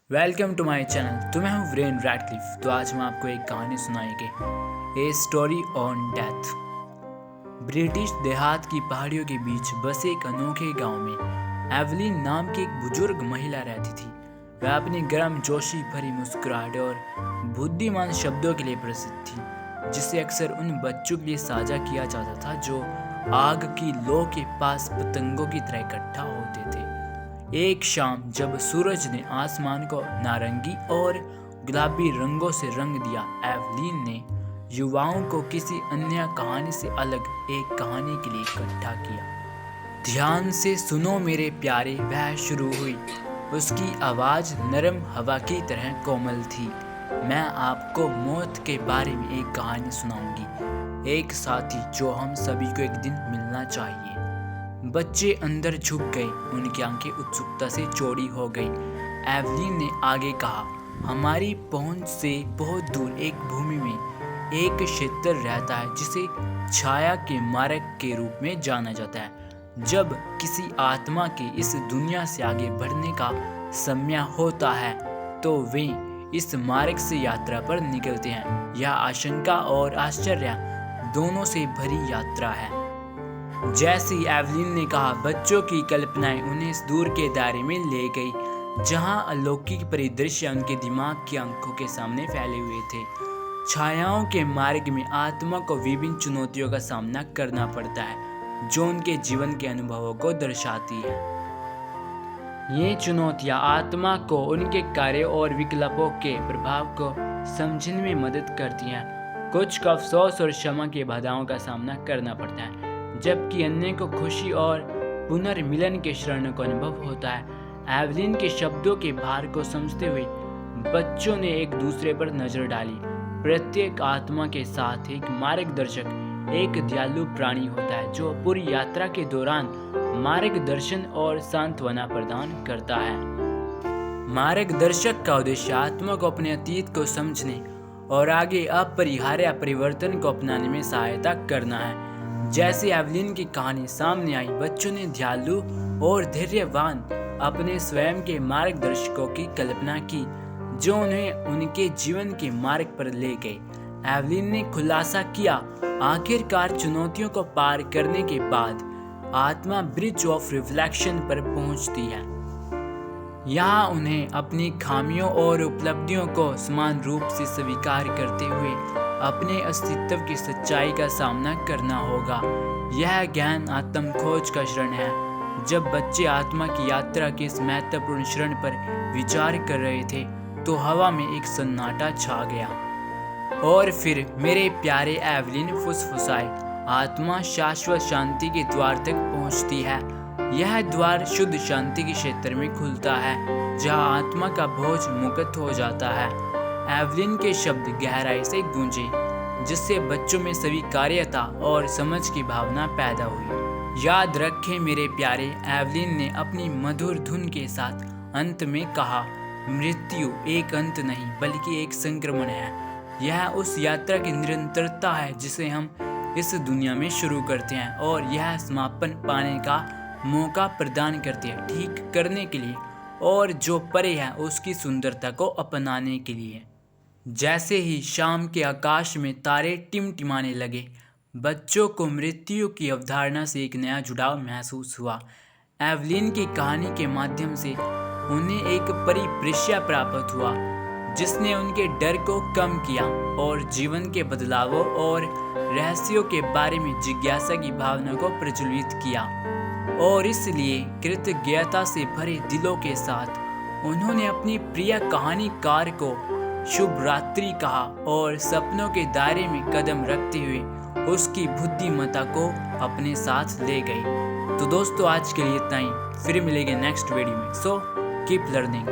Welcome to my channel. तो मैं हूँ वीरेन रैडक्लिफ। तो आज हम आपको एक कहानी सुनाएंगे, a story on death. British देहात की पहाड़ियों के बीच बसे एक अनोखे गांव में एवलिन नाम की एक बुजुर्ग महिला रहती थी। वह अपनी गर्म जोशी भरी मुस्कुराहट और बुद्धिमान शब्दों के लिए प्रसिद्ध थी, जिसे अक्सर उन बच्चों के लिए साझा किया जाता था जो आग की लौ के पास पतंगों की तरह इकट्ठा होते थे। एक शाम जब सूरज ने आसमान को नारंगी और गुलाबी रंगों से रंग दिया, एवलीन ने युवाओं को किसी अन्य कहानी से अलग एक कहानी के लिए इकट्ठा किया। ध्यान से सुनो मेरे प्यारे, वह शुरू हुई। उसकी आवाज नरम हवा की तरह कोमल थी। मैं आपको मौत के बारे में एक कहानी सुनाऊंगी, एक साथी जो हम सभी को एक दिन मिलना चाहिए। बच्चे अंदर झुक गए, उनकी आंखें उत्सुकता से चौड़ी हो गई। एवलीन ने आगे कहा, हमारी पहुंच से बहुत दूर एक भूमि में एक क्षेत्र रहता है जिसे छाया के मार्ग के रूप में जाना जाता है। जब किसी आत्मा के इस दुनिया से आगे बढ़ने का समय होता है तो वे इस मार्ग से यात्रा पर निकलते हैं। यह आशंका और आश्चर्य दोनों से भरी यात्रा है। जैसे एवलिन ने कहा, बच्चों की कल्पनाएं उन्हें इस दूर के दायरे में ले गई जहां अलौकिक परिदृश्य उनके दिमाग की आंखों के सामने फैले हुए थे। छायाओं के मार्ग में आत्मा को विभिन्न चुनौतियों का सामना करना पड़ता है जो उनके जीवन के अनुभवों को दर्शाती है। ये चुनौतियां आत्मा को उनके कार्य और विकल्पों के प्रभाव को समझने में मदद करती हैं। कुछ को अफसोस और क्षमा की बाधाओं का सामना करना पड़ता है, जबकि अन्य को खुशी और पुनर्मिलन के क्षण को अनुभव होता है। एवलिन के शब्दों के भार को समझते हुए बच्चों ने एक दूसरे पर नजर डाली। प्रत्येक आत्मा के साथ एक मार्गदर्शक, एक दयालु प्राणी होता है जो पूरी यात्रा के दौरान मार्गदर्शन और सांत्वना प्रदान करता है। मार्गदर्शक का उद्देश्य आत्मा को अपने अतीत को समझने और आगे अपरिहार्य परिवर्तन को अपनाने में सहायता करना है। जैसे एवलिन की कहानी सामने आई, बच्चों ने दयालु और धैर्यवान अपने स्वयं के मार्गदर्शकों की कल्पना की जो उन्हें उनके जीवन के मार्ग पर ले गए। एवलिन ने खुलासा किया, आखिरकार चुनौतियों को पार करने के बाद आत्मा ब्रिज ऑफ रिफ्लेक्शन पर पहुंचती है। यहाँ उन्हें अपनी खामियों और उपलब्धियों को समान रूप से स्वीकार करते हुए अपने अस्तित्व की सच्चाई का सामना करना होगा। यह ज्ञान आत्म खोज का क्षण है। जब बच्चे आत्मा की यात्रा के इस महत्वपूर्ण क्षण पर विचार कर रहे थे तो हवा में एक सन्नाटा छा गया। और फिर मेरे प्यारे एवलिन फुसफुसाए, आत्मा शाश्वत शांति के द्वार तक पहुंचती है। यह द्वार शुद्ध शांति के क्षेत्र में खुलता है जहां आत्मा का बोझ मुक्त हो जाता है। एवलिन के शब्द गहराई से गूंजे, जिससे बच्चों में स्वीकार्यता और समझ की भावना पैदा हुई। याद रखें मेरे प्यारे, एवलिन ने अपनी मधुर धुन के साथ अंत में कहा, मृत्यु एक अंत नहीं बल्कि एक संक्रमण है। यह उस यात्रा की निरंतरता है जिसे हम इस दुनिया में शुरू करते हैं और यह समापन पाने का मौका प्रदान करती है, ठीक करने के लिए और जो परे है उसकी सुंदरता को अपनाने के लिए। जैसे ही शाम के आकाश में तारे टिमटिमाने लगे, बच्चों को मृत्यु की अवधारणा से एक नया जुड़ाव महसूस हुआ। एवलिन की कहानी के माध्यम से उन्हें एक परिदृश्य प्राप्त हुआ जिसने उनके डर को कम किया और जीवन के बदलावों और रहस्यों के बारे में जिज्ञासा की भावना को प्रज्वलित किया। और इसलिए कृतज्ञता से भरे दिलों के साथ उन्होंने अपनी प्रिय कहानीकार को शुभ रात्रि कहा और सपनों के दायरे में कदम रखते हुए उसकी बुद्धिमत्ता को अपने साथ ले गए। तो दोस्तों, आज के लिए इतना ही। फिर मिलेंगे नेक्स्ट वीडियो में। So keep learning.